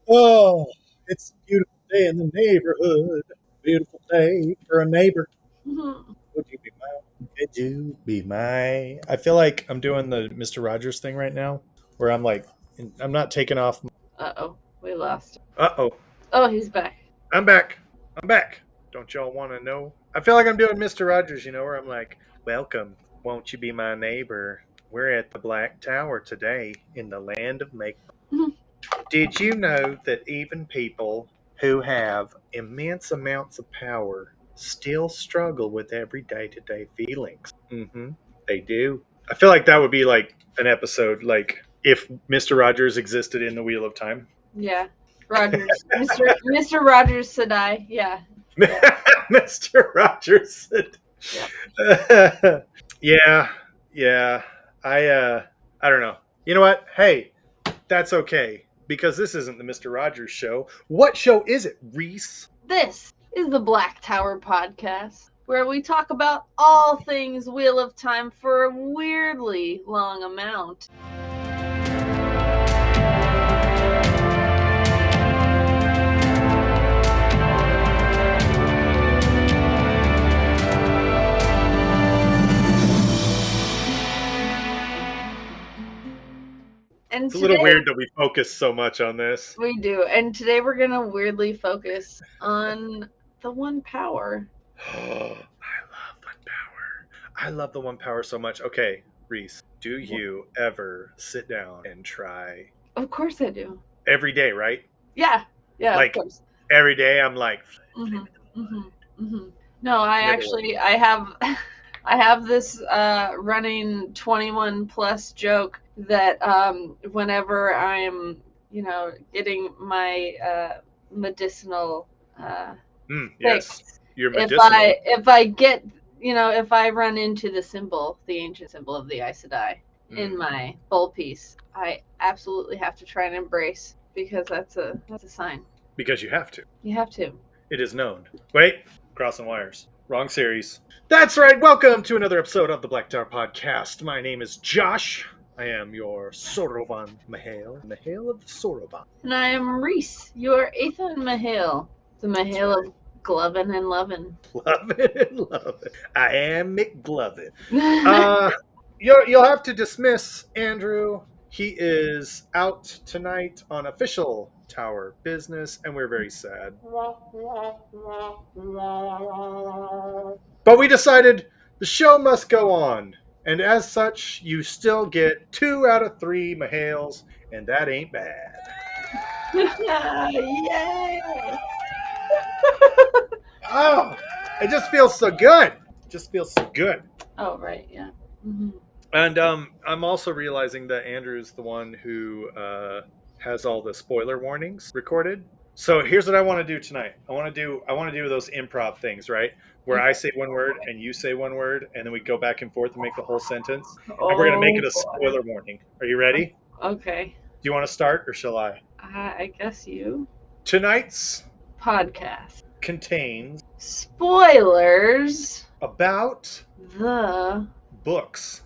Oh, it's a beautiful day in the neighborhood. Beautiful day for a neighbor. Mhm. Would you be mine? Could you be mine? I feel like I'm doing the Mr. Rogers thing right now, where I'm not taking off. Uh-oh, we lost him. Uh-oh, Oh, he's back. I'm back. I'm back. Don't y'all want to know? I feel like I'm doing Mr. Rogers, where I'm like, welcome. Won't you be my neighbor? We're at the Black Tower today in the land of make. Did you know that even people who have immense amounts of power still struggle with everyday to day feelings? They do. I feel like that would be like an episode, like if Mr. Rogers existed in the Wheel of Time. Yeah, Rogers, Mr. Rogers Saidai. Yeah, yeah, Mr. Rogers. yeah. Yeah, yeah. I uh I don't know. You know what? Hey, that's okay because this isn't the Mr. Rogers show. What show is it, Reese? This is the Black Tower podcast, where we talk about all things Wheel of Time for a weirdly long amount. And It's a little today weird that we focus so much on this. we do, and today we're gonna weirdly focus on the One Power. I love One Power. I love the One Power so much. Okay, Reese, do you ever sit down and try Of course I do. every day, right? Yeah, yeah, of Like course. every day I'm like hmm hmm hmm No, I never work. actually I have I have this running 21 plus joke that whenever I'm getting my medicinal Yes. fix, You're if medicinal. I get if I run into the symbol, the ancient symbol of the Aes Sedai in Mm, my bowl piece, I absolutely have to try and embrace, because that's a sign. because you have to. You have to. It is known. Wait, crossing wires. Wrong series. That's right. Welcome to another episode of the Black Tower Podcast. My name is Josh. I am your Sorovan Mahale. Mahale of the Sorovan. And I am Reese, your Ethan Mahale. The That's Mahale right. of Glovin and Lovin. Love it. Love it. I am McGlovin. Uh, you'll have to dismiss Andrew. He is out tonight on official tower business, and we're very sad. But we decided the show must go on, and as such, you still get 2 out of 3 Mahales, and that ain't bad. Yay! Oh, it just feels so good. It just feels so good. Oh, right, yeah. hmm And I'm also realizing that Andrew's the one who has all the spoiler warnings recorded. So here's what I want to do tonight. I want to do those improv things, right? Where I Okay. say one word and you say one word, and then we go back and forth and make the whole sentence. And we're gonna make Oh, it a boy. spoiler warning. Are you ready? Okay. Do you want to start or shall I? I guess you. Tonight's Podcast. contains Spoilers. about The books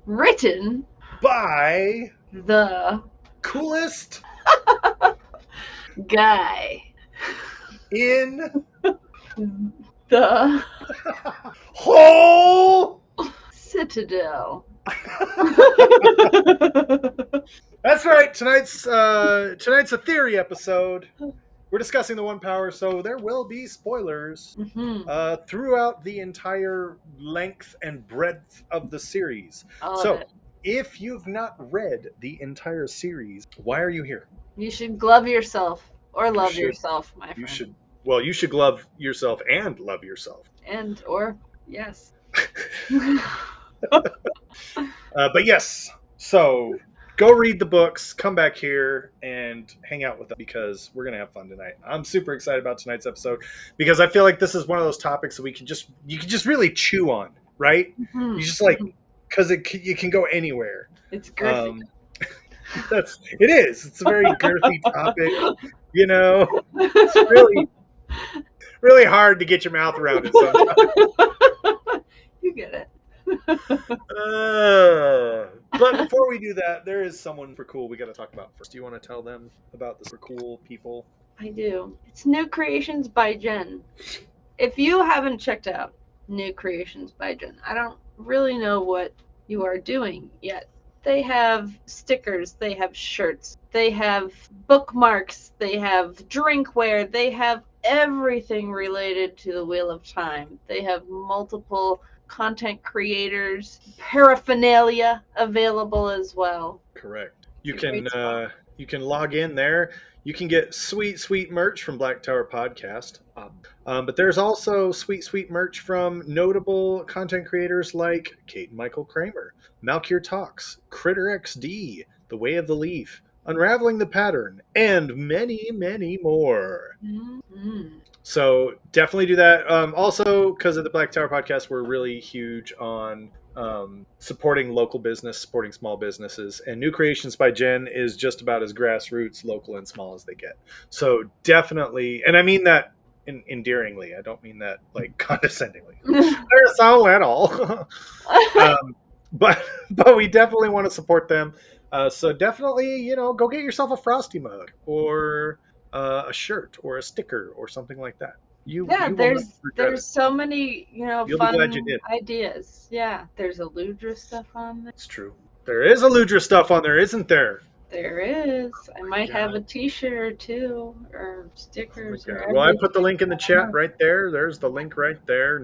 written. by The coolest guy. in The whole. Citadel. That's right. Tonight's a theory episode. We're discussing the One Power, so there will be spoilers hmm throughout the entire length and breadth of the series. All of So, it. if you've not read the entire series, why are you here? You should glove yourself or You love should. yourself, my You friend. should. Well, you should love yourself and love yourself. And or yes. But yes, so go read the books, come back here, and hang out with us because we're gonna have fun tonight. I'm super excited about tonight's episode because I feel like this is one of those topics that you can just really chew on, right? You Mhm. just like because it can go anywhere. It's girthy. Um, that's it is. It's a very girthy topic. You know, it's really hard to get your mouth around it sometimes. You get it. Uh, but before we do that, there is someone super cool we got to talk about first. Do you want to tell them about the super cool people? I do. It's New Creations by Jen. If you haven't checked out New Creations by Jen, I don't really know what you are doing yet. They have stickers, they have shirts, they have bookmarks, they have drinkware, they have everything related to the Wheel of Time. They have multiple content creators, paraphernalia available as well. Correct. It's a great spot. You can log in there. You can get sweet merch from Black Tower Podcast. But there's also sweet merch from notable content creators like Kate and Michael Kramer, Malkier Talks, Critter XD, The Way of the Leaf, Unraveling the Pattern, and many more. Mm-hmm. So definitely do that. Also, because of the Black Tower podcast, we're really huge on supporting local business, supporting small businesses. And New Creations by Jen is just about as grassroots, local, and small as they get. So definitely, and I mean that endearingly. I don't mean that like condescendingly. They're so little. um, but but we definitely want to support them. So definitely, go get yourself a Frosty mug or a shirt or a sticker or something like that. Yeah, You will not regret it. there's so many, You'll be glad you fun did. ideas. Yeah, there's a Ludra stuff on there. It's true. There is a Ludra stuff on there, isn't there? There is. I might My have God. a T-shirt or two, or Oh my stickers, or God. Well, I everything. put the link in the I don't chat know. right there. There's the link right there.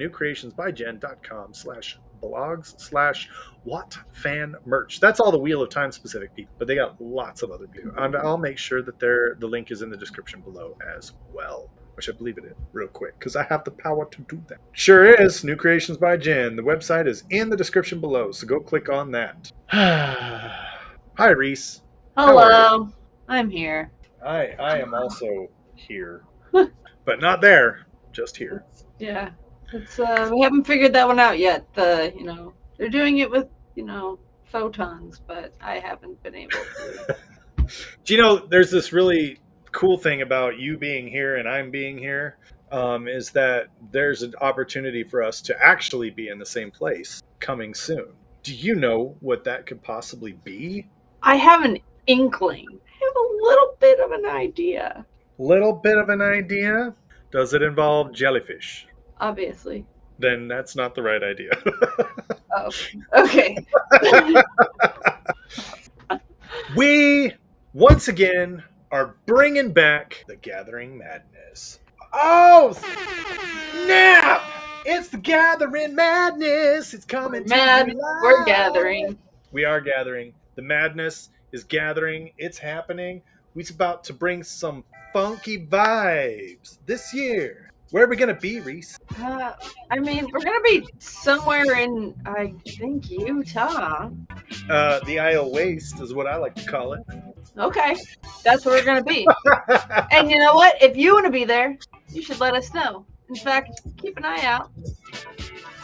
newcreationsbyjen.com/blogs/what fan merch. That's all the Wheel of Time specific people, but they got lots of other people. And I'll make sure that the link is in the description below as well, which I believe it is real quick because I have the power to do that. Sure is. New Creations by Jen. The website is in the description below, so go click on that. Hi, Reese. How are you? Hello, I'm here. I am also here, but not there, just here. Yeah, it's we haven't figured that one out yet. They're doing it with photons, but I haven't been able to. Do you know there's this really cool thing about you being here and I'm being here, is that there's an opportunity for us to actually be in the same place coming soon. Do you know what that could possibly be? I have an inkling. I have a little bit of an idea. Little bit of an idea. Does it involve jellyfish? Obviously. Then that's not the right idea. Oh, okay. We once again are bringing back the Gathering Madness. Oh, snap! It's the Gathering Madness. It's We're coming to you mad. We're live. gathering. We are gathering. The madness is gathering. It's happening. We're about to bring some funky vibes this year. Where are we gonna be, Reese? Uh, I mean, we're gonna be somewhere in, I think, Utah. The Isle Waste is what I like to call it. Okay, that's where we're gonna be. And you know what? If you want to be there, you should let us know. In fact, keep an eye out,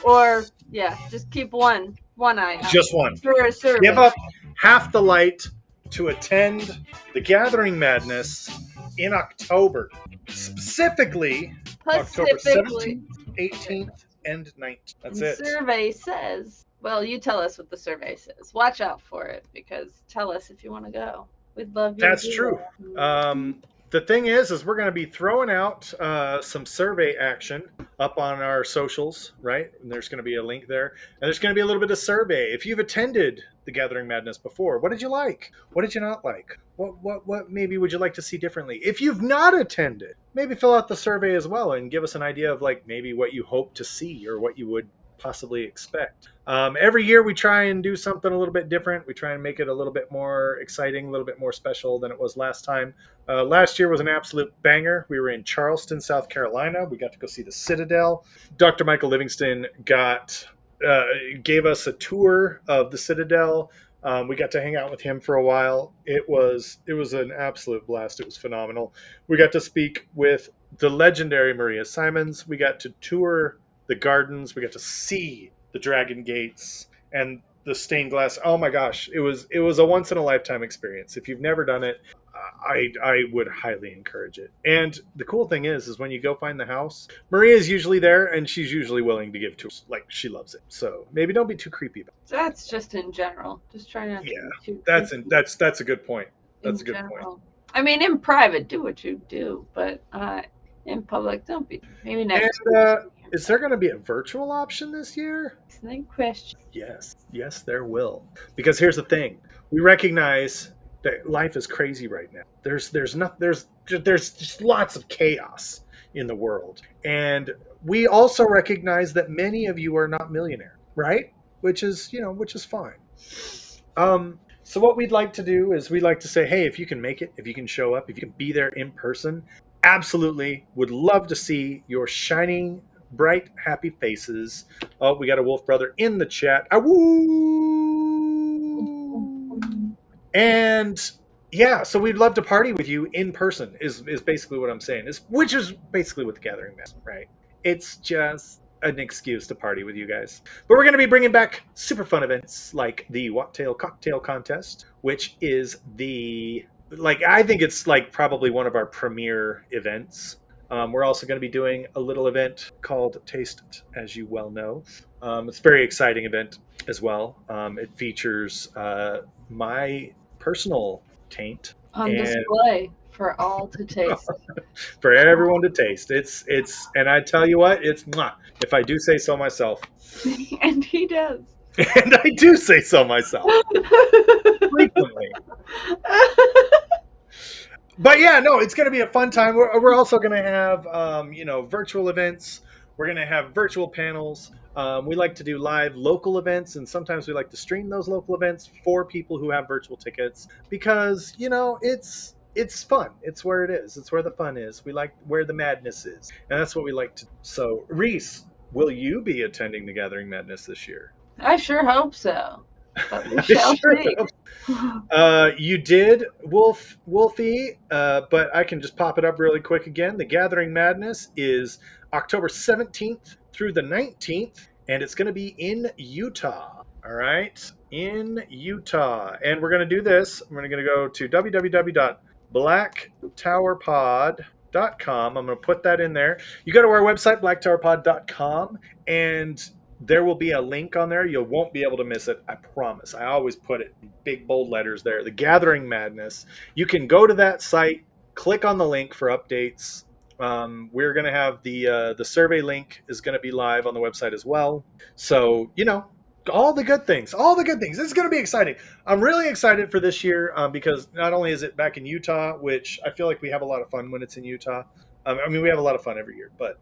or yeah, just keep one eye out Just one. for a Give survey. up half the light to attend the Gathering Madness in October, specifically October Specifically, 17th, 18th, and 19th. That's and the it. survey says, well, you tell us what the survey says. Watch out for it because tell us if you want to go. We'd love you to That's be true. there. The thing is we're going to be throwing out some survey action up on our socials, right? And there's going to be a link there, and there's going to be a little bit of survey. If you've attended the Gathering Madness before, what did you like? What did you not like? What maybe would you like to see differently? If you've not attended, maybe fill out the survey as well and give us an idea of like maybe what you hope to see or what you would possibly expect. Every year we try and do something a little bit different. We try and make it a little bit more exciting, a little bit more special than it was last time. Last year was an absolute banger. We were in Charleston, South Carolina. We got to go see the Citadel. Dr. Michael Livingston uh, gave us a tour of the Citadel. We got to hang out with him for a while. It was an absolute blast. It was phenomenal. We got to speak with the legendary Maria Simons. We got to tour the gardens. We got to see the Dragon Gates and the stained glass. Oh my gosh, it was a once in a lifetime experience. If you've never done it, I would highly encourage it. And the cool thing is when you go find the house, Maria is usually there, and she's usually willing to give tours. Like she loves it. So maybe don't be too creepy about So that's just in general. Just try it. not to Yeah, be too that's creepy that's a good point. That's in a good point. general. I mean, in private, do what you do, but in public, don't be. Maybe next And year. is there going to be a virtual option this year? Excellent question. Yes, there will. Because here's the thing: we recognize that life is crazy right now. There's just lots of chaos in the world, and we also recognize that many of you are not millionaires, right? Which is fine. So what we'd like to do is we'd like to say, hey, if you can make it, if you can show up, if you can be there in person, absolutely would love to see your shining, bright, happy faces. Oh, we got a wolf brother in the chat. Ah, woo! And yeah, so we'd love to party with you in person. Is basically what I'm saying. Which is basically what the gathering is, right? It's just an excuse to party with you guys. But we're going to be bringing back super fun events like the Wattail Cocktail Contest, which is I think it's like probably one of our premier events. We're also going to be doing a little event called Taste It, as you well know. It's a very exciting event as well. It features my personal taint On and display for all to taste. for everyone to taste. It's and I tell you what, it's mwah, if I do say so myself. And he does. And I do say so myself frequently. But yeah, no, it's going to be a fun time. We're also going to have virtual events. We're going to have virtual panels. We like to do live local events, and sometimes we like to stream those local events for people who have virtual tickets because it's fun. It's where it is. It's where the fun is. We like where the madness is, and that's what we like to do. So, Reese, will you be attending the Gathering Madness this year? I sure hope so. But we I shall sure see. hope. You did, Wolfie, but I can just pop it up really quick again. The Gathering Madness is October 17th through the 19th, and it's going to be in Utah. All right, in Utah. And we're going to do this. We're going to go to www.blacktowerpod.com. I'm going to put that in there. You go to our website, blacktowerpod.com, and there will be a link on there. You won't be able to miss it. I promise. I always put it in big bold letters there. The Gathering Madness. You can go to that site, click on the link for updates. We're going to have the survey link is going to be live on the website as well. So all the good things, all the good things. This is going to be exciting. I'm really excited for this year because not only is it back in Utah, which I feel like we have a lot of fun when it's in Utah. I mean, we have a lot of fun every year, but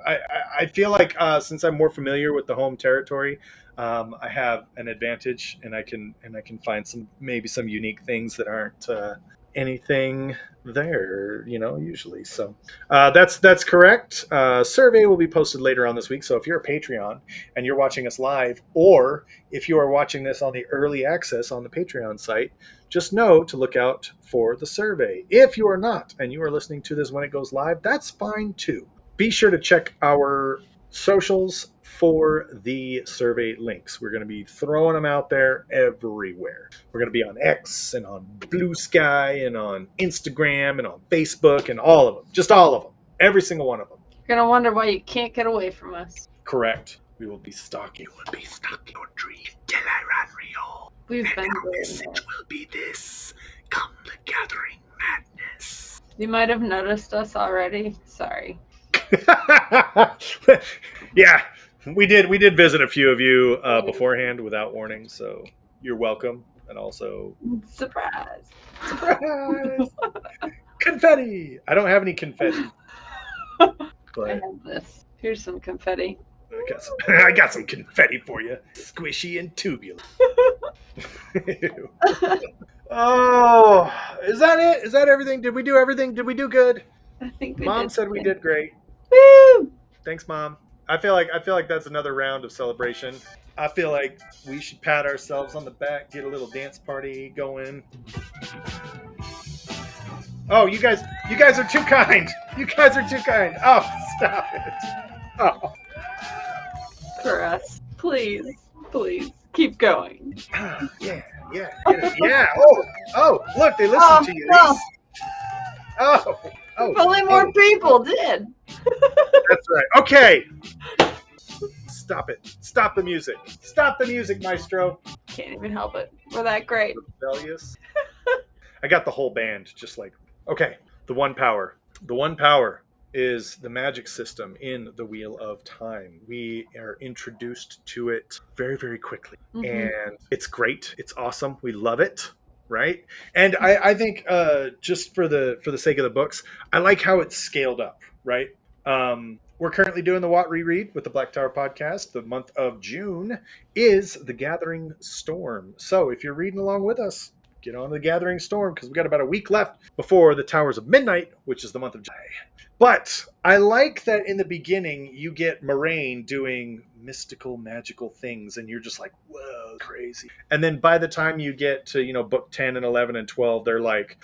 I feel like since I'm more familiar with the home territory, I have an advantage, and I can find maybe some unique things that aren't anything there, usually. So that's correct. Survey will be posted later on this week. So if you're a Patreon and you're watching us live, or if you are watching this on the early access on the Patreon site, just know to look out for the survey. If you are not and you are listening to this when it goes live, that's fine too. Be sure to check our socials for the survey links. We're going to be throwing them out there everywhere. We're going to be on X and on Blue Sky and on Instagram and on Facebook and all of them. Just all of them. Every single one of them. You're gonna wonder why you can't get away from us. Correct. We will be stalking. You will be stuck in your tree till I run real. We've And been our doing message that. will be this: come the gathering madness. You might have noticed us already. Sorry. Yeah, we did visit a few of you beforehand without warning, so you're welcome. And also, Surprise. surprise, confetti. I don't have any confetti, I but have this. Here's some confetti. I got some confetti for you, squishy and tubular. Oh, is that it? Is that everything? Did we do everything? Did we do good? I think we Mom did. said we did great. Woo! Thanks, Mom. I feel like that's another round of celebration. I feel like we should pat ourselves on the back, get a little dance party going. Oh, you guys are too kind. You guys are too kind. Oh, stop it. Oh, For us. Please. Please. Keep going. yeah. Yeah, hit it. Yeah. Oh, oh, look, they listened Oh to you, well, Reese. Oh, if oh, only more oh, people oh. did. That's right. Okay. Stop it. Stop the music. Stop the music, Maestro. Can't even help it. We're that great. Rebellious. I got the whole band just like. Okay. The one power. The one power is the magic system in the Wheel of Time. We are introduced to it very, very quickly. Mm-hmm. And it's great. It's awesome. We love it. Right. And I think just for the sake of the books, I like how it's scaled up. Right. We're currently doing the Watt Reread with the Black Tower podcast. The month of June is the Gathering Storm. So if you're reading along with us, get on the Gathering Storm because we've got about a week left before the Towers of Midnight, which is the month of July. But I like that in the beginning you get Moraine doing mystical, magical things, and you're just like, whoa, crazy. And then by the time you get to, book 10 and 11 and 12, they're like,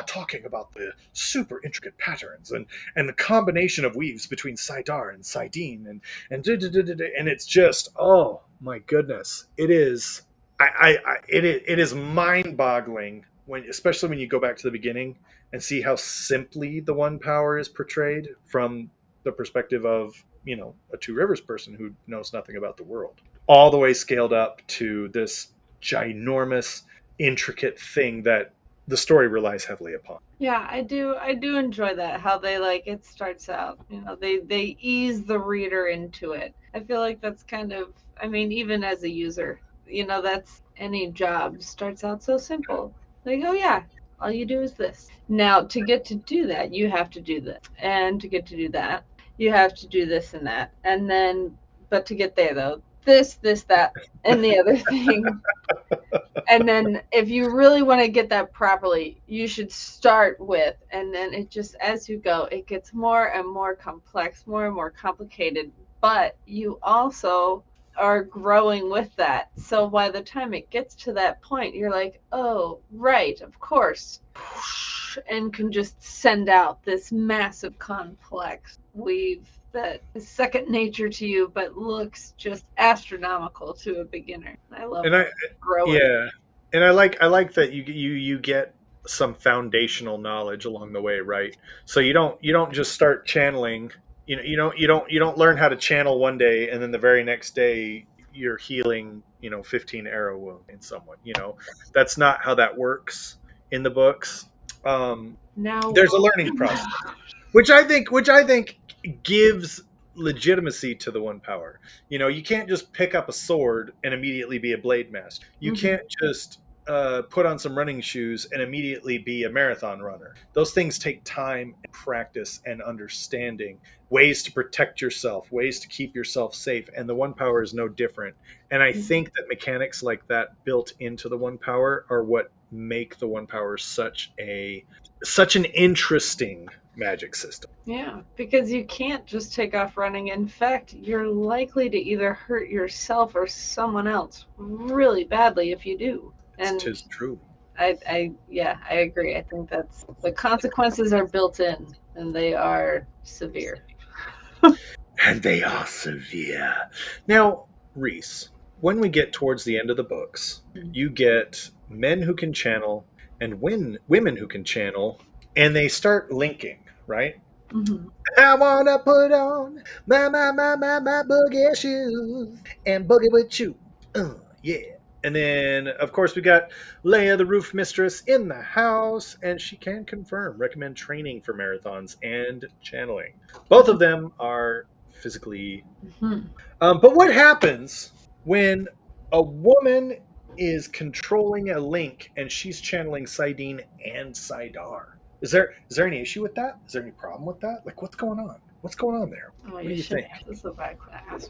talking about the super intricate patterns and the combination of weaves between Saidar and Saidin and it's just, oh my goodness. It is it is mind-boggling when, especially when you go back to the beginning and see how simply the one power is portrayed from the perspective of a Two Rivers person who knows nothing about the world, all the way scaled up to this ginormous intricate thing that the story relies heavily upon. Yeah, I do enjoy that how they like it starts out. They ease the reader into it. I feel like that's kind of, I mean, even as a user, that's any job starts out so simple. Like, oh yeah, all you do is this. Now, to get to do that, you have to do this. And to get to do that, you have to do this and that. And then but to get there though, this, that, and the other thing. And then if you really want to get that properly, you should start with, and then it just, as you go, it gets more and more complex, more and more complicated, but you also are growing with that. So by the time it gets to that point, you're like, oh right, of course, and can just send out this massive complex weave that is second nature to you, but looks just astronomical to a beginner. I love And that. I Growing. Yeah, and I like that you get some foundational knowledge along the way, right? So you don't just start channeling. You don't learn how to channel one day and then the very next day you're healing 15 arrow wound in someone. That's not how that works in the books. Um, Now, there's a learning process, which I think gives legitimacy to the one power. You can't just pick up a sword and immediately be a blade master. You mhm. can't just put on some running shoes and immediately be a marathon runner. Those things take time and practice and understanding, ways to protect yourself, ways to keep yourself safe, and the one power is no different. And I think that mechanics like that built into the one power are what make the one power such an interesting magic system. Yeah, because you can't just take off running. In fact, you're likely to either hurt yourself or someone else really badly if you do. And Tis true. yeah, I agree. I think that's the consequences are built in and they are severe. And they are severe. Now, Reese, when we get towards the end of the books, you get men who can channel and women who can channel, and they start linking, right? Mm-hmm. I wanna put on my boogie shoes and boogie with you. Yeah. And then, of course, we got Leia, the roof mistress, in the house, and she can confirm, recommend training for marathons and channeling. Both of them are physically. Mm-hmm. But what happens when a woman is controlling a link and she's channeling Saidin and Saidar? Is there any issue with that? Is there any problem with that? Like, what's going on? What's going on there? Oh, What do you you shouldn't think? have to so bad class.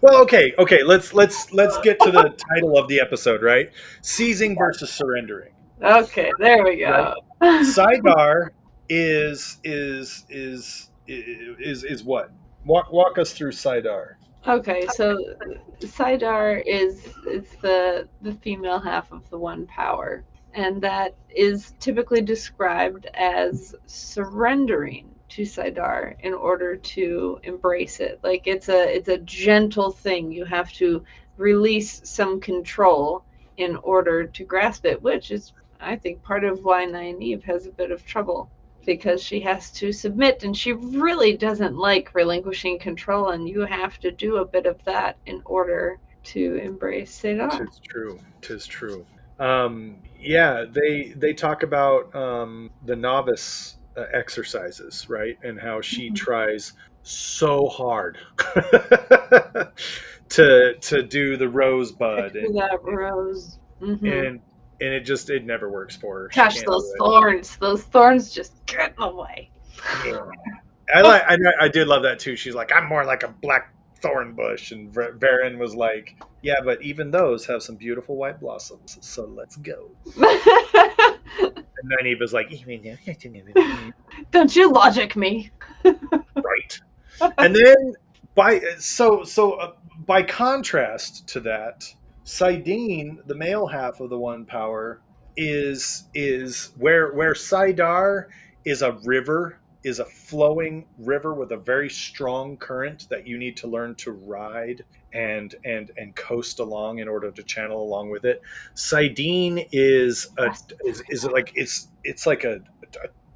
Well, okay. Let's get to the title of the episode, right? Seizing versus surrendering, Okay, there we right? go. Saidar is what? Walk us through Saidar. Okay, so Saidar is the female half of the one power, and that is typically described as surrendering to Saidar in order to embrace it. Like it's a gentle thing. You have to release some control in order to grasp it, which is, I think, part of why Nynaeve has a bit of trouble, because she has to submit and she really doesn't like relinquishing control, and you have to do a bit of that in order to embrace Saidar. Tis true. Tis true. Yeah, they talk about the novice exercises, right, and how she Mm-hmm. tries so hard to do the rosebud, Picture that rose. Mm-hmm. and and it never works for her. She Gosh, can't do it. those thorns just get in the way. Yeah, I did love that too. She's like, I'm more like a black thorn bush, and Varen was like, yeah, but even those have some beautiful white blossoms. So let's go. And Nynaeve was like, Don't you logic me. right. And then by contrast to that, Saidin, the male half of the one power, is where Saidar is a river, is a flowing river with a very strong current that you need to learn to ride and coast along in order to channel along with it. Saidin is like it's like a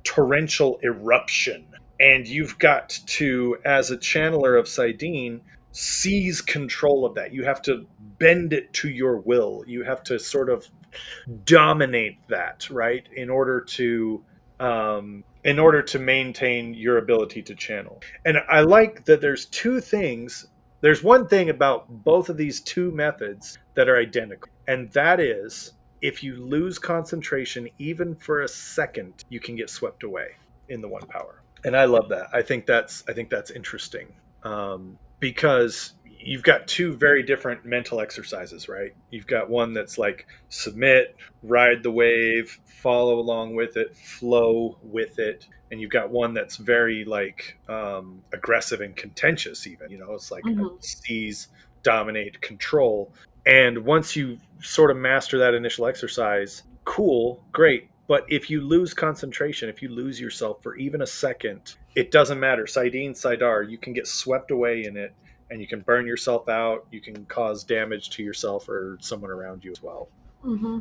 torrential eruption, and you've got to, as a channeler of Saidin, seize control of that. You have to bend it to your will. You have to sort of dominate that, right, in order to maintain your ability to channel. And I like that there's two things. There's one thing about both of these two methods that are identical, and that is if you lose concentration even for a second, you can get swept away in the one power. And I love that. I think that's interesting, because you've got two very different mental exercises, right? You've got one that's like submit, ride the wave, follow along with it, flow with it, and you've got one that's very like aggressive and contentious. Even it's like a Mm-hmm. seize, dominate, control. And once you sort of master that initial exercise, cool, great. But if you lose concentration, if you lose yourself for even a second, it doesn't matter. Saidin, Saidar, you can get swept away in it, and you can burn yourself out. You can cause damage to yourself or someone around you as well. Mm-hmm.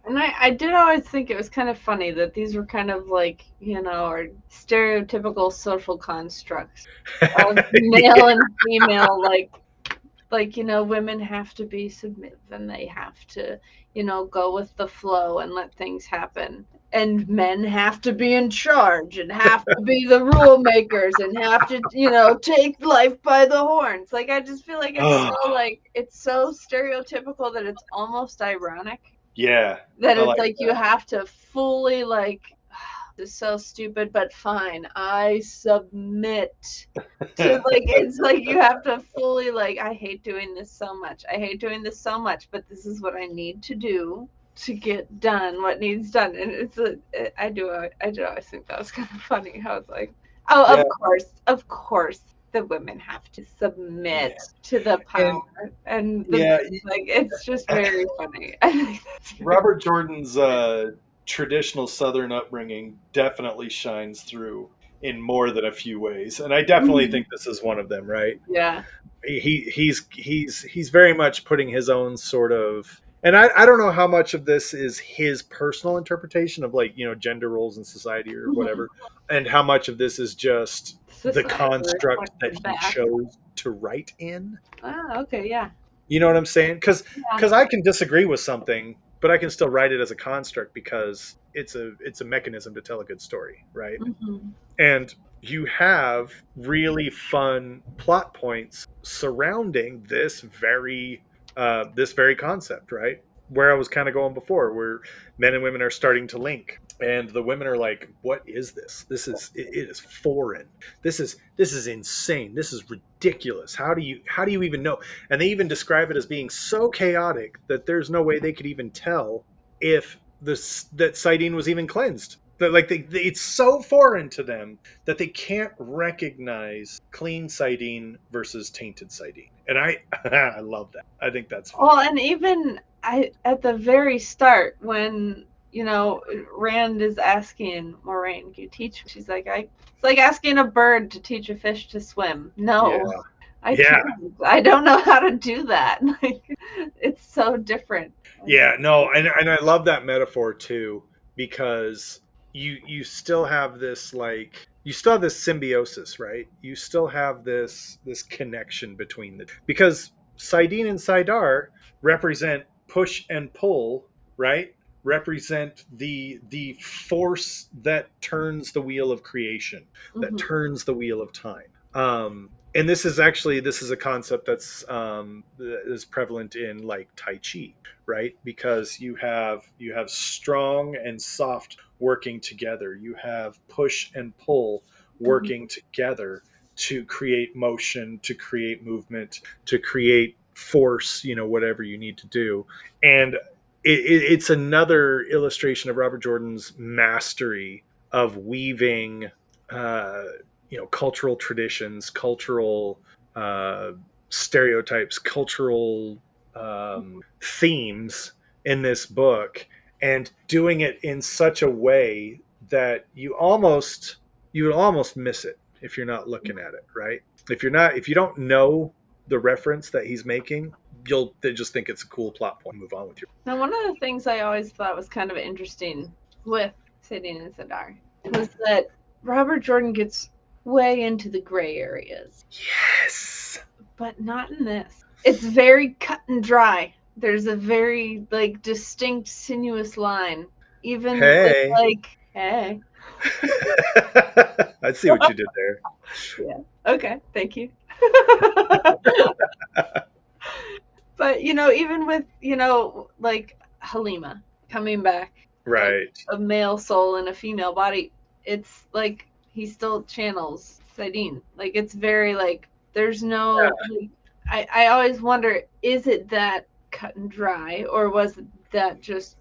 And I did always think it was kind of funny that these were kind of like, or stereotypical social constructs of male Yeah. and female, like women have to be submissive and they have to go with the flow and let things happen, and men have to be in charge and have to be the rule makers and have to take life by the horns. Like, I just feel like Oh, it's so stereotypical that it's almost ironic, yeah, that I it's like like you have to fully, like, this is so stupid, but fine, I submit to, that. like, it's like you have to fully, like, I hate doing this so much. I hate doing this so much, but this is what I need to do to get done what needs done. And I do always think that was kind of funny. How it's like, oh, Yeah, of course, the women have to yeah, submit to the and power, and the yeah, like. It's just very funny. I think that's very. Robert Jordan's traditional Southern upbringing definitely shines through in more than a few ways, and I definitely Mhm. think this is one of them. Right? Yeah. He's very much putting his own sort of, and I don't know how much of this is his personal interpretation of, like, gender roles in society or Mhm. whatever, and how much of this is just the Society construct that reflected he back. chose to write in. Ah, okay, yeah. You know what I'm saying? Yeah. Because I can disagree with something, but I can still write it as a construct because it's a mechanism to tell a good story, right? Hmm. And you have really fun plot points surrounding this very concept, right? Where I was kind of going before, where men and women are starting to link, and the women are like, what is this? It is foreign. This is insane. This is ridiculous. How do you even know? And they even describe it as being so chaotic that there's no way they could even tell if this that Saidin was even cleansed. That, like, it's so foreign to them that they can't recognize clean Saidin versus tainted Saidin. And I I love that. I think that's fun. Well, and even at the very start, when Rand is asking Moraine, "Can you teach me?" She's like, "I." It's like asking a bird to teach a fish to swim. Yeah, No, I Yeah, can't. I don't know how to do that. Like, it's so different. I yeah, don't no, know. and I love that metaphor too because you still have this like you still have this symbiosis, right? You still have this connection between the because Saidin and Saidar represent push and pull, right? Represent the force that turns the wheel of creation, that Mhm. turns the wheel of time. And this is actually this is a concept that is prevalent in like Tai Chi, right? Because you have strong and soft working together. You have push and pull Mhm. working together to create motion, to create movement, to create force, you know, whatever you need to do. And it's another illustration of Robert Jordan's mastery of weaving uh, cultural traditions, cultural uh, stereotypes, cultural themes in this book, and doing it in such a way that you would almost miss it if you're not looking at it, right? If you don't know the reference that he's making, you'll just think it's a cool plot point. Move on with your Now, one of the things I always thought was kind of interesting with Saidin and Sadar was that Robert Jordan gets way into the gray areas, yes. but not in this. It's very cut and dry. There's a very like distinct, sinuous line, even with Hey. like, hey, I see what you did there. yeah, okay, thank you. But even with like Halima coming back as Right. a male soul in a female body, it's like he still channels Saidin. Like it's very like there's no like, I always wonder, is it that cut and dry, or was that just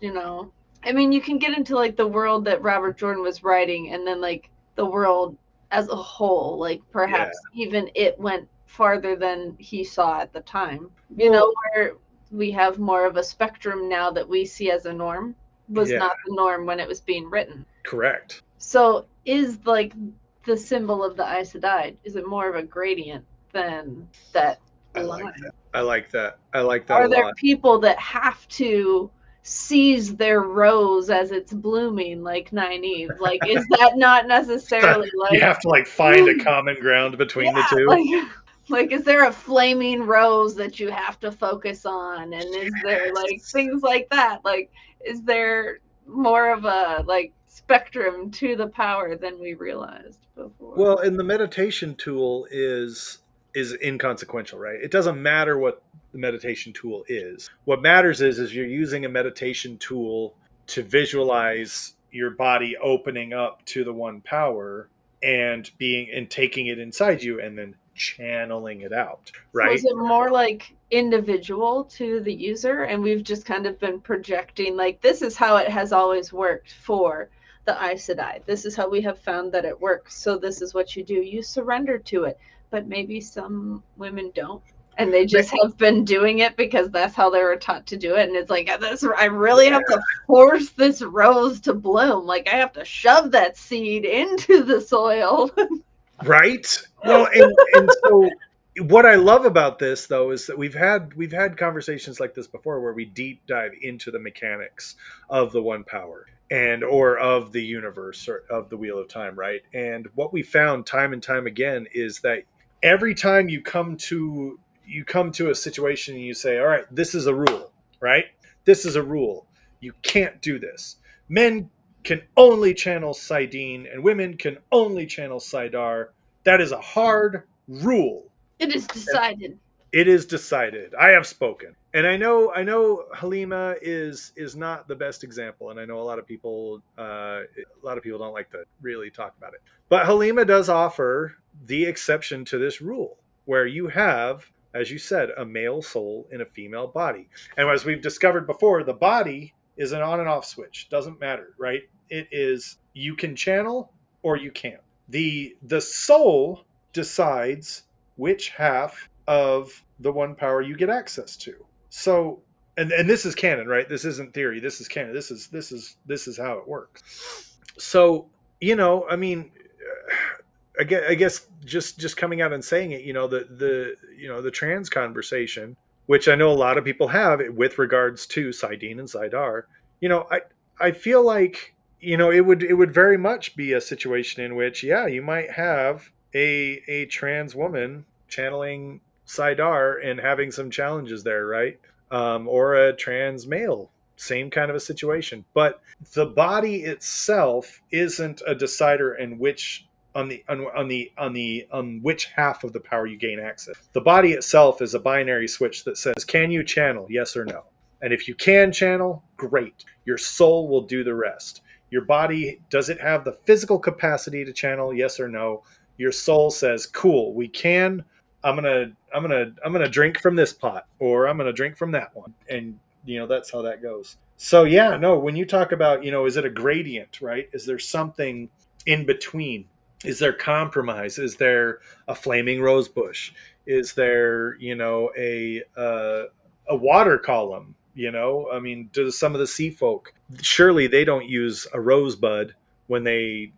I mean, you can get into like the world that Robert Jordan was writing, and then like the world as a whole, like Yeah. perhaps even it went farther than he saw at the time. Well, Where we have more of a spectrum now that we see as a norm was yeah, not the norm when it was being written. correct. So is like the symbol of the Aes Sedai, is it more of a gradient than that I like line? that. I like that. I like that a Are there lot. people that have to seize their rose as it's blooming like Nynaeve? Like, is that not necessarily You like, have to like find a common ground yeah, between the two. like, like, is there a flaming rose that you have to focus on? And is there like Yes. things like that? Like, is there more of a like spectrum to the power than we realized before? Well, and the meditation tool is inconsequential, right? It doesn't matter what the meditation tool is. What matters is you're using a meditation tool to visualize your body opening up to the one power and being and taking it inside you and then channeling it out, So is right? it more like individual to the user, and we've just kind of been projecting like this is how it has always worked for the Aes Sedai. This is how we have found that it works. So this is what you do. You surrender to it. But maybe some women don't. And they just have been doing it because that's how they were taught to do it. And it's like this, I really have to force this rose to bloom. Like I have to shove that seed into the soil. Right. Well, and so what I love about this though is that we've had conversations like this before where we deep dive into the mechanics of the one power and or of the universe or of the wheel of time, right? And what we found time and time again is that every time you come to a situation and you say, "All right, this is a rule," right? This is a rule. You can't do this. Men can only channel Saidin and women can only channel Saidar. That is a hard rule. It is And decided. it is decided. I have spoken. And I know Halima is not the best example, and I know a lot of people don't like to really talk about it. But Halima does offer the exception to this rule, where you have, as you said, a male soul in a female body. And as we've discovered before, the body is an on and off switch. Doesn't matter, right? It is you can channel or you can't. The soul decides which half of the one power you get access to. So and this is canon, right? This isn't theory. This is canon. This is how it works. So, I mean, I guess just coming out and saying it, the trans conversation, which I know a lot of people have with regards to Saidin and Saidar. I feel like it would very much be a situation in which, yeah, you might have a trans woman channeling Saidar and having some challenges there, right? Or a trans male, same kind of a situation, but the body itself isn't a decider in which on which half of the power you gain access. The body itself is a binary switch that says, can you channel, yes or no? And if you can channel, great. Your soul will do the rest. Your body, does it have the physical capacity to channel, yes or no? Your soul says, cool, we can. I'm gonna drink from this pot, or I'm gonna drink from that one. And that's how that goes. So yeah, no, when you talk about, is it a gradient, right? Is there something in between? Is there compromise? Is there a flaming rose bush? Is there, a water column? I mean, does some of the sea folk, surely they don't use a rosebud when they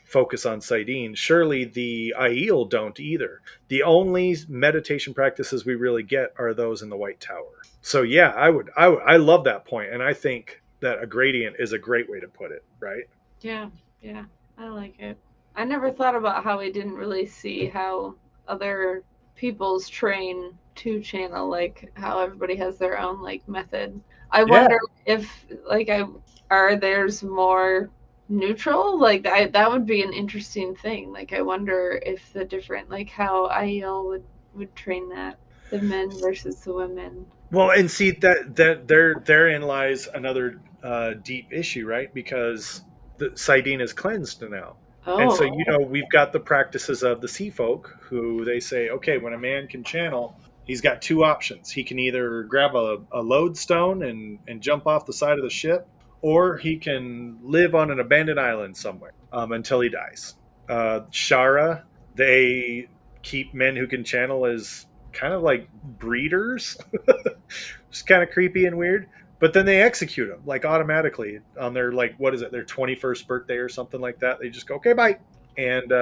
focus on Saidin. Surely the Aiel don't either. The only meditation practices we really get are those in the White Tower. So yeah, I love that point, and I think that a gradient is a great way to put it, right? Yeah, yeah, I like it. I never thought about how we didn't really see how other people's train to channel, like how everybody has their own like method. I Yeah. wonder if like I are there's more neutral, like that would be an interesting thing. Like I wonder if the different like how IEL would train that the men versus the women. Well, and see that therein lies another deep issue, right? Because the Saidin is cleansed now, and so Oh, we've got the practices of the sea folk who they say, okay, when a man can channel, he's got two options. He can either grab a lodestone and jump off the side of the ship, or he can live on an abandoned island somewhere until he dies. Shara, they keep men who can channel as kind of like breeders. It's kind of creepy and weird. But then they execute them like automatically on their, like, what is it, their 21st birthday or something like that. They just go, okay, bye. And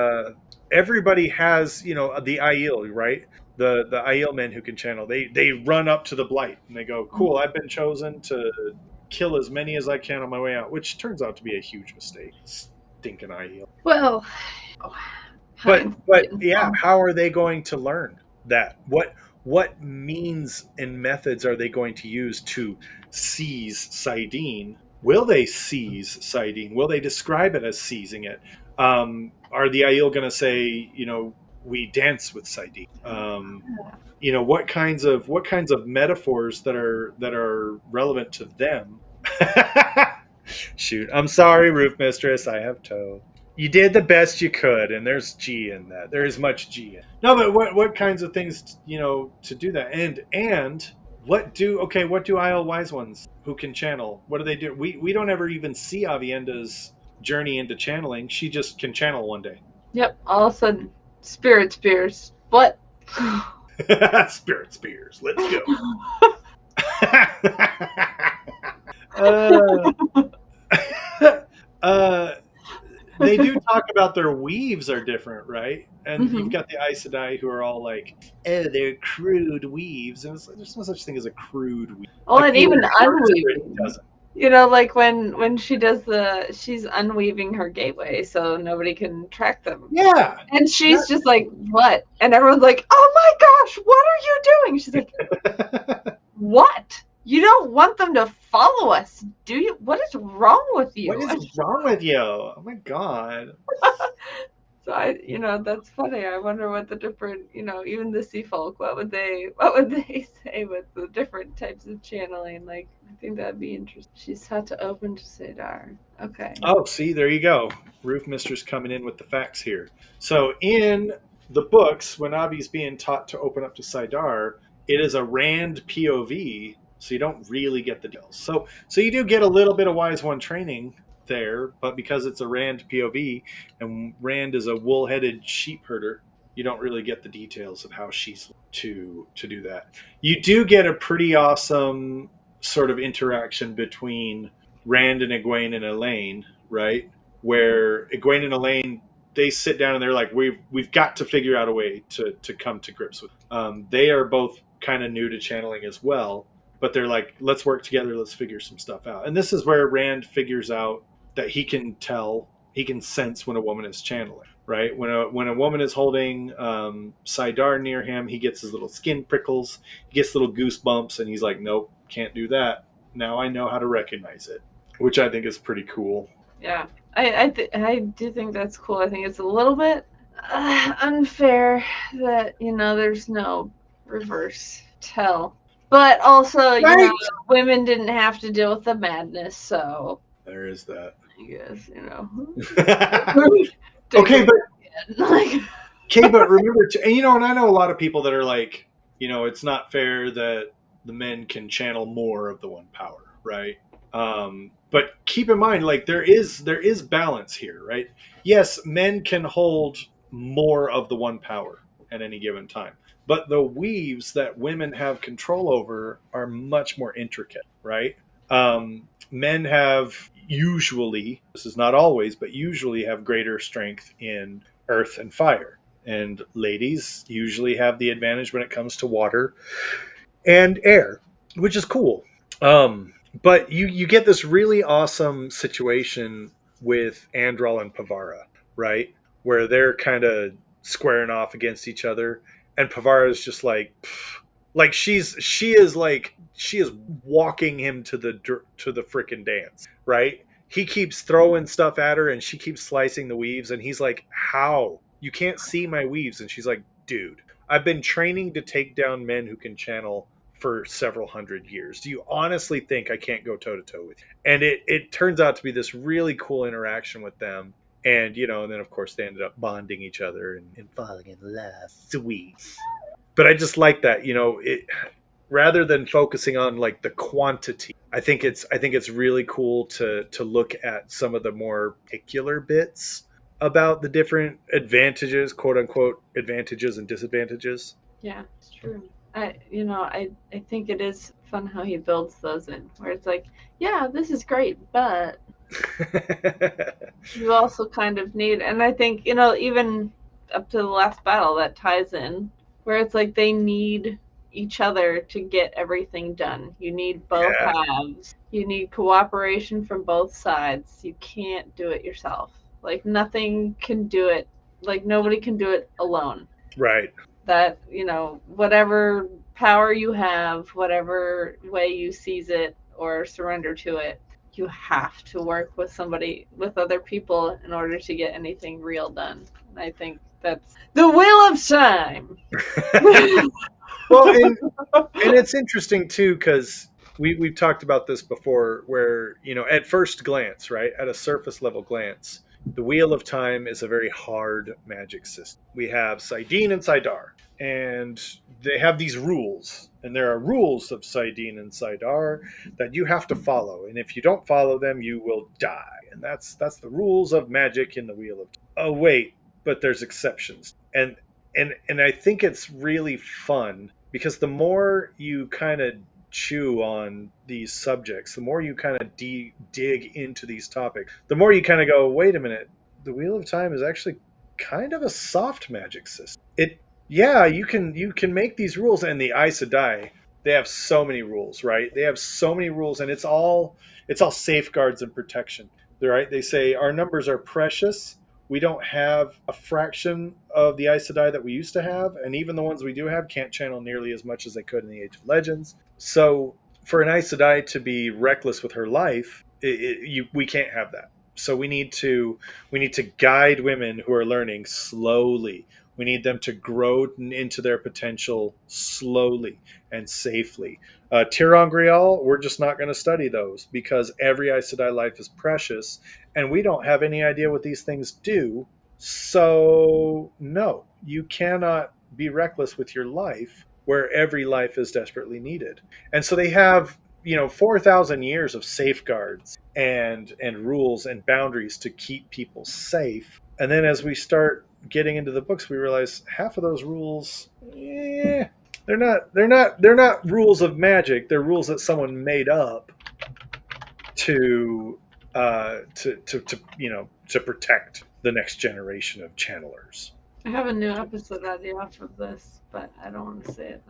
everybody has, the Aiel, right? The Aiel men who can channel. They run up to the blight and they go, cool, I've been chosen to kill as many as I can on my way out, which turns out to be a huge mistake. Stinking Aiel. well, But hindsight. yeah, how are they going to learn that? What means and methods are they going to use to seize Saidin? Will they seize Saidin? Will they describe it as seizing it? Are the Aiel going to say, we dance with Saidin? What kinds of metaphors that are relevant to them? Shoot, I'm sorry, roof mistress. I have toe. You did the best you could, and there's G in that. There is much G in. No, but what kinds of things, to do that, and what do Isle Wise Ones who can channel? What do they do? We don't ever even see Avienda's journey into channeling. She just can channel one day. Yep, all of a sudden, spirit spears. What? Spirit spears. Let's go. uh, uh, they do talk about their weaves are different, right? And you've Hmm. got the Aes Sedai who are all like, "Oh, they're crude weaves," and it's like, there's no such thing as a crude weave. Oh, Like, and either even it works or it unweaving. doesn't. Like when she does she's unweaving her gateway so nobody can track them. Yeah, And she's that, just like, what? And everyone's like, oh my gosh, what are you doing? She's like, what? You don't want them to follow us, do you? What is wrong with what you? is wrong with you? Oh my god. So that's funny. I wonder what the different, even the sea folk, what would they say with the different types of channeling? Like, I think that'd be interesting. She's taught to open to Saidar. Okay. Oh, see, there you go. Roof Mistress coming in with the facts here. So in the books, when Avi's being taught to open up to Saidar, it is a Rand POV, so you don't really get the details. So you do get a little bit of Wise One training there, but because it's a Rand POV and Rand is a wool-headed sheep herder, you don't really get the details of how she's to do that. You do get a pretty awesome sort of interaction between Rand and Egwene and Elaine, right? Where Egwene and Elaine they sit down and they're like, we've got to figure out a way to come to grips with. They are both kind of new to channeling as well, but they're like, let's work together, let's figure some stuff out. And this is where Rand figures out that he can sense when a woman is channeling. Right, when a woman is holding Saidar near him, he gets his little skin prickles, he gets little goosebumps, and he's like, "Nope, can't do that." Now I know how to recognize it, which I think is pretty cool. Yeah, I do think that's cool. I think it's a little bit unfair that there's no reverse tell, but also Right. women didn't have to deal with the madness, so There is that. I guess take Okay, a but like okay, but remember, and and I know a lot of people that are like, it's not fair that the men can channel more of the one power, right? But keep in mind, like there is balance here, right? Yes, men can hold more of the one power at any given time, but the weaves that women have control over are much more intricate, right? Men have usually, this is not always, but usually have greater strength in earth and fire. And ladies usually have the advantage when it comes to water and air, which is cool. But you get this really awesome situation with Andral and Pavara, right? Where they're kind of squaring off against each other, and Pavara is just like, pff, like she is walking him to the freaking dance, right? He keeps throwing stuff at her, and she keeps slicing the weaves, and he's like, "How? You can't see my weaves?" And she's like, "Dude, I've been training to take down men who can channel for several hundred years. Do you honestly think I can't go toe to toe with you?" And it turns out to be this really cool interaction with them. And and then of course they ended up bonding each other and falling in love. Sweet. But I just like that, it rather than focusing on like the quantity. I think it's really cool to look at some of the more particular bits about the different advantages, quote unquote advantages and disadvantages. yeah, it's true. I think it is fun how he builds those in, where it's like, yeah, this is great, but you also kind of need, and I think even up to the last battle that ties in, where it's like they need each other to get everything done. You need both Yeah, halves. You need cooperation from both sides. You can't do it yourself. Like nothing can do it. Like nobody can do it alone. right. That whatever power you have, whatever way you seize it or surrender to it, you have to work with somebody, with other people, in order to get anything real done. And I think that's the wheel of time. Well, and it's interesting too because we've talked about this before, where at first glance, right, at a surface level glance, the Wheel of Time is a very hard magic system. We have Saidin and Saidar, and they have these rules, and there are rules of Saidin and Saidar that you have to follow, and if you don't follow them, you will die. And that's the rules of magic in the Wheel of Time. Oh wait, but there's exceptions, and I think it's really fun because the more you kind of chew on these subjects, the more you kind of dig into these topics, the more you kind of go, wait a minute, the Wheel of Time is actually kind of a soft magic system. Yeah, you can make these rules, and the Aes Sedai, they have so many rules, right? They have so many rules, and it's all safeguards and protection. Right? They say our numbers are precious. We don't have a fraction of the Aes Sedai that we used to have, and even the ones we do have can't channel nearly as much as they could in the Age of Legends. So for an Aes Sedai to be reckless with her life, we can't have that. So we need to guide women who are learning slowly. We need them to grow into their potential slowly and safely. Tirangriel, we're just not going to study those because every Aes Sedai life is precious, and we don't have any idea what these things do. So, no, you cannot be reckless with your life where every life is desperately needed. And so they have, 4,000 years of safeguards and rules and boundaries to keep people safe. And then as we start getting into the books, we realize half of those rules, they're not rules of magic. They're rules that someone made up to to to protect the next generation of channelers. I have a new episode idea off of this, but I don't want to say it.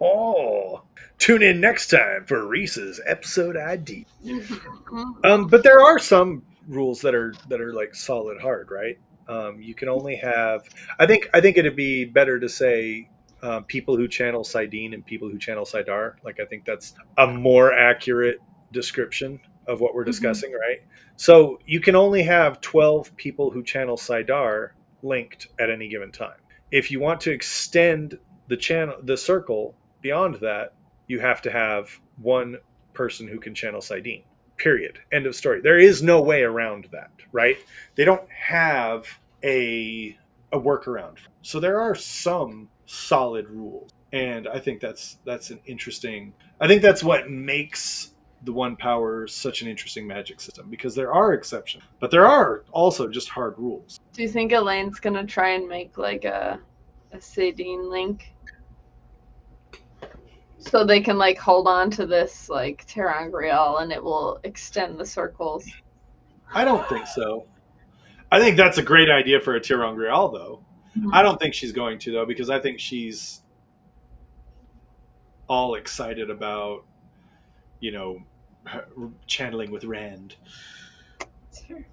Oh, tune in next time for Reese's episode ID. Mhm. But there are some rules that are like solid hard, right? You can only have. I think it'd be better to say people who channel Saidin and people who channel Saidar. Like I think that's a more accurate description of what we're Mhm. discussing, right? So you can only have 12 people who channel Saidar linked at any given time. If you want to extend the circle beyond that, you have to have one person who can channel Saidin. Period. End of story. There is no way around that, right? They don't have a workaround. So there are some solid rules, and I think that's an interesting. I think that's what makes the one power such an interesting magic system because there are exceptions, but there are also just hard rules. Do you think Elaine's gonna try and make like a Saidin link so they can like hold on to this like terangrial and it will extend the circles? I don't think so. I think that's a great idea for a Tirangrial, though. I Mhm. don't think she's going to though because I think she's all excited about you know channeling with Rand. Sure.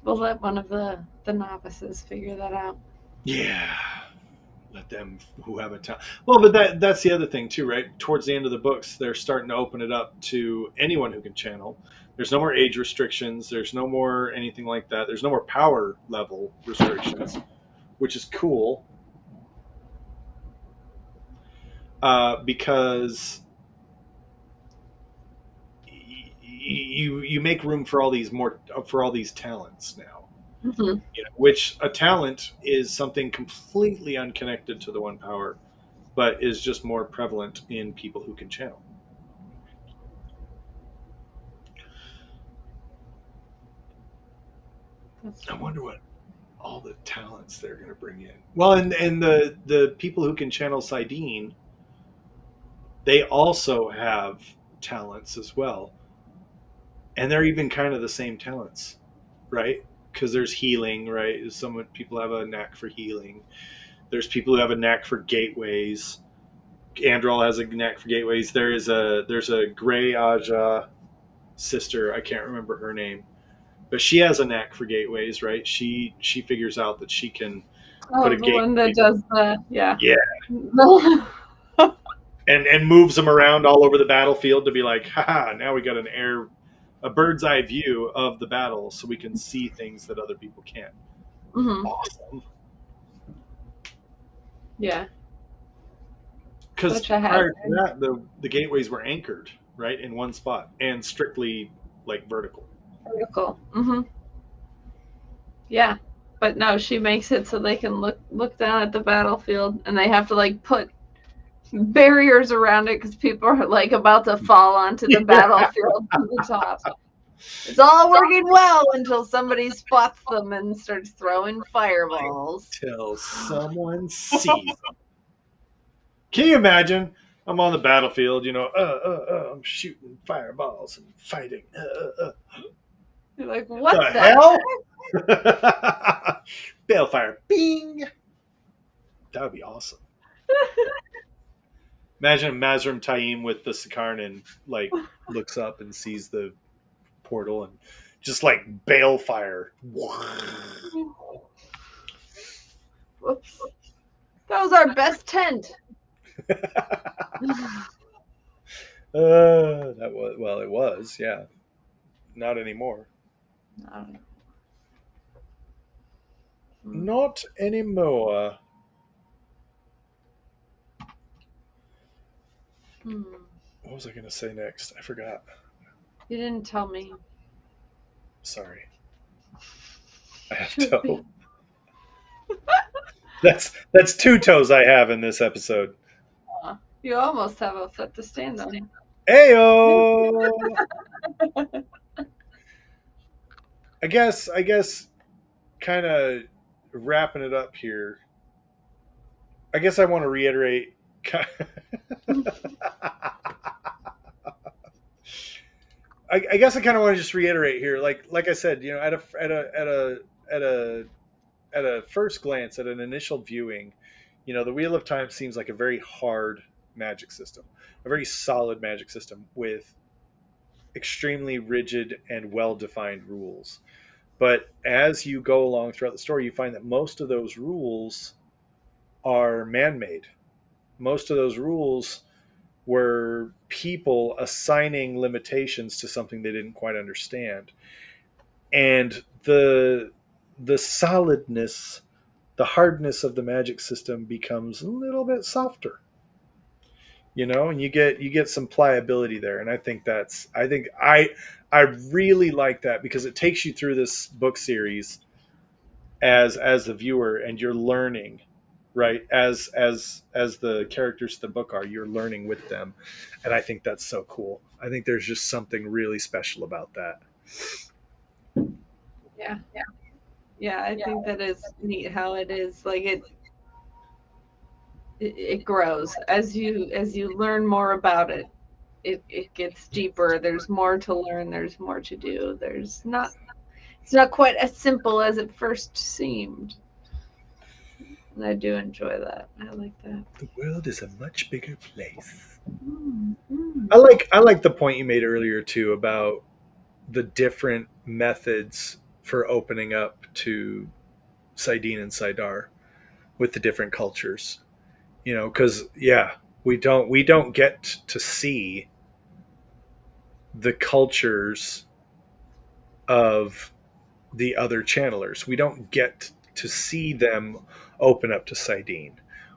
We'll let one of the novices figure that out. Yeah, let them who have a talent. Well, but that's the other thing too, right? Towards the end of the books, they're starting to open it up to anyone who can channel. There's no more age restrictions. There's no more anything like that. There's no more power level restrictions, which is cool because you make room for all these more for all these talents now. Hmm. Which a talent is something completely unconnected to the one power, but is just more prevalent in people who can channel. That's I true. wonder what all the talents they're going to bring in. Well, and the people who can channel Saidin, they also have talents as well, and they're even kind of the same talents, right? Because there's healing, right? Some people have a knack for healing. There's people who have a knack for gateways. Androl has a knack for gateways. There's a Grey Aja sister. I can't remember her name, but she has a knack for gateways, right? She figures out that she can put Oh, a the one that gateway, does the yeah. yeah, and moves them around all over the battlefield to be like, haha, now we got a bird's eye view of the battle, so we can see things that other people can't. Hmm. Awesome, Yeah, because such a prior to hazard. that, the gateways were anchored right in one spot and strictly like vertical. Vertical. Hmm. Yeah, but no, she makes it so they can look down at the battlefield, and they have to like put barriers around it because people are like about to fall onto the Yeah, battlefield from the top. It's all working well until somebody spots them and starts throwing fireballs. till someone sees. Can you imagine? I'm on the battlefield, I'm shooting fireballs and fighting. You're like, what The the hell? Balefire. Bing! That would be awesome. Imagine Mazrim Taim with the Sikarnan, like, looks up and sees the portal and just, like, balefire. Whoops. That was our best tent. That was, well, it was, yeah. Not anymore. Hmm. Not anymore. Hmm. What was I going to say next? I forgot. You didn't tell me. Sorry. I have Should be. toe. That's two toes I have in this episode. You almost have a foot to stand on. Ayo. I guess kind of wrapping it up here. I guess I want to reiterate I guess I kind of want to just reiterate here, like I said, at a first glance, at an initial viewing, the Wheel of Time seems like a very hard magic system, a very solid magic system with extremely rigid and well defined rules. But as you go along throughout the story, you find that most of those rules are man made. Most of those rules were people assigning limitations to something they didn't quite understand. And the solidness, the hardness of the magic system becomes a little bit softer, and you get some pliability there. And I really like that because it takes you through this book series as the viewer, and you're learning, right, as the characters of the book are, you're learning with them. And I think that's so cool. I think there's just something really special about that. Yeah. Yeah, I think that is neat how it is like it grows as you learn more about it. It gets deeper. There's more to learn. There's more to do. There's not. It's not quite as simple as it first seemed. And I do enjoy that. I like that. The world is a much bigger place. Mm, mm, I like the point you made earlier too about the different methods for opening up to Saidin and Saidar with the different cultures. Because yeah, we don't get to see the cultures of the other channelers. We don't get to see them open up to Saidin.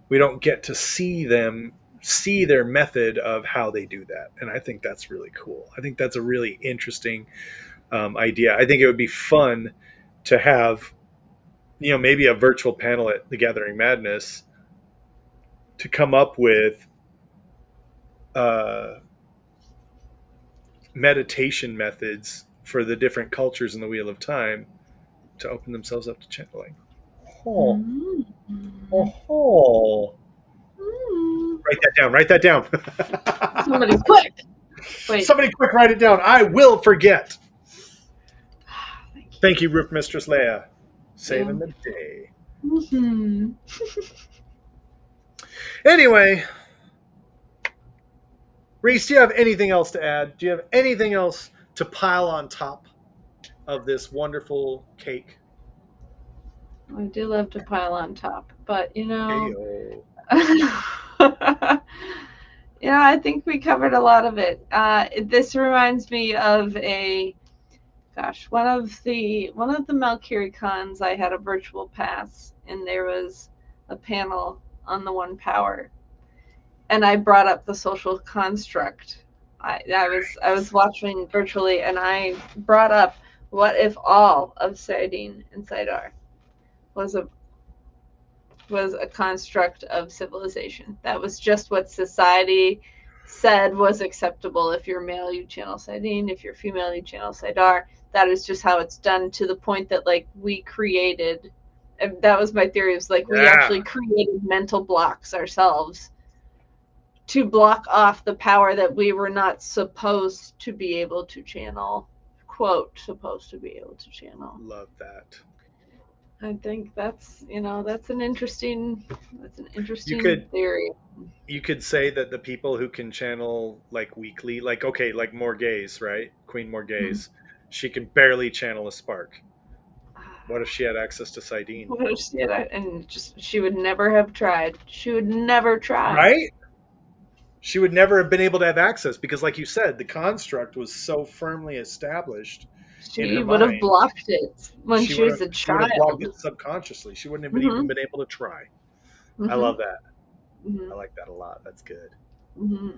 We don't get to see their method of how they do that. And I think that's really cool. I think that's a really interesting idea. I think it would be fun to have, maybe a virtual panel at the Gathering Madness to come up with uh, meditation methods for the different cultures in the Wheel of Time to open themselves up to channeling. Oh, mm, mm, oh. mm. Write that down. Write that down. Somebody quick. Wait. Somebody quick, write it down. I will forget. Thank you. Thank you, Rook Mistress Leia. Yeah. Saving the day. Mm-hmm. Anyway, Reese, do you have anything else to add? Do you have anything else to pile on top of this wonderful cake? I do love to pile on top, but Heyo. I think we covered a lot of it. This reminds me of one of the Valkyrie cons. I had a virtual pass, and there was a panel on the One Power, and I brought up the social construct. I was watching virtually, and I brought up, what if all of Saidin and Saidar was a was a construct of civilization. That was just what society said was acceptable. If you're male, you channel Saidin. If you're female, you channel Saidar. That is just how it's done, to the point that like we created. And that was my theory. It was like we Yeah. actually created mental blocks ourselves to block off the power that we were not supposed to be able to channel. Quote, supposed to be able to channel. Love that. I think that's an You interesting could theory. you could say that the people who can channel like weekly, like okay, like Morgaze, right? Queen Mhm. Morgaze, she can barely channel a spark. What if she had access to Saidin? What if she had, and just she would never have tried. She would never try. Right? She would never have been able to have access because, like you said, the construct was so firmly established in her She would have mind. blocked it when She she would was have a she would have blocked child. it subconsciously. She wouldn't have even Hmm. been able to try. I Hmm. love that. Hmm. I like that a lot. That's good. Hmm.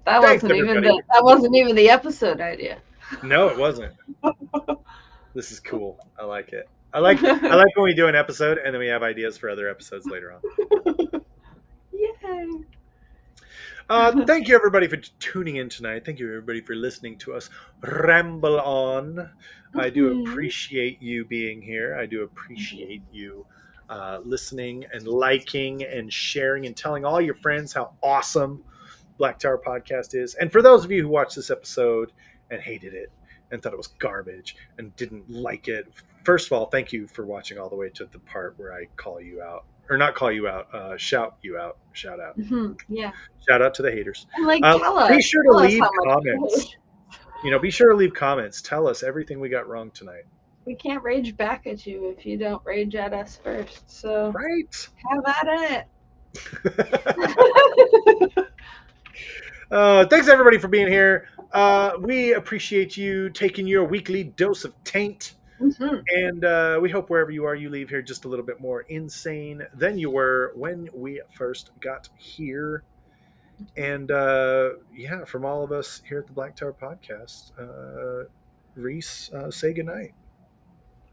That Thanks, wasn't even everybody. the episode idea. No, it wasn't. This is cool. I like it. I like when we do an episode and then we have ideas for other episodes later on. Yay! Thank you everybody for tuning in tonight. Thank you everybody for listening to us ramble on. I do Hmm. appreciate you being here. I do appreciate you listening and liking and sharing and telling all your friends how awesome Black Tower Podcast is. And for those of you who watched this episode and hated it and thought it was garbage and didn't like it, first of all, thank you for watching all the way to the part where I call you out. Or not call you out, shout you out. Shout out. Yeah. Shout out to the haters. And like Be sure to tell us leave how much you hate. comments. Be sure to leave comments. Tell us everything we got wrong tonight. We can't rage back at you if you don't rage at us first. So Right? have at it. Thanks everybody for being here. We appreciate you taking your weekly dose of taint. And we hope wherever you are, you leave here just a little bit more insane than you were when we first got here. And yeah, from all of us here at the Black Tower Podcast, Reese, say goodnight.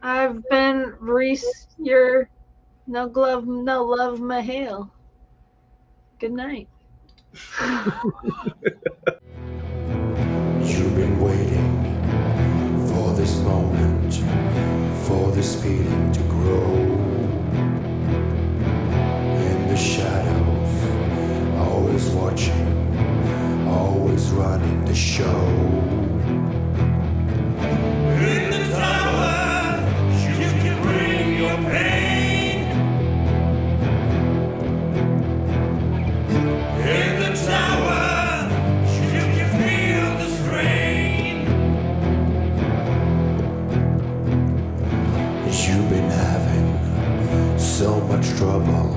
I've been Reese, your no glove, no love, Mahale. Good night. You've been waiting for this moment, for this feeling to grow. In the shadows, always watching, always running the show. In the tower, you can bring your pain. In the tower, you can feel the strain. You've been having so much trouble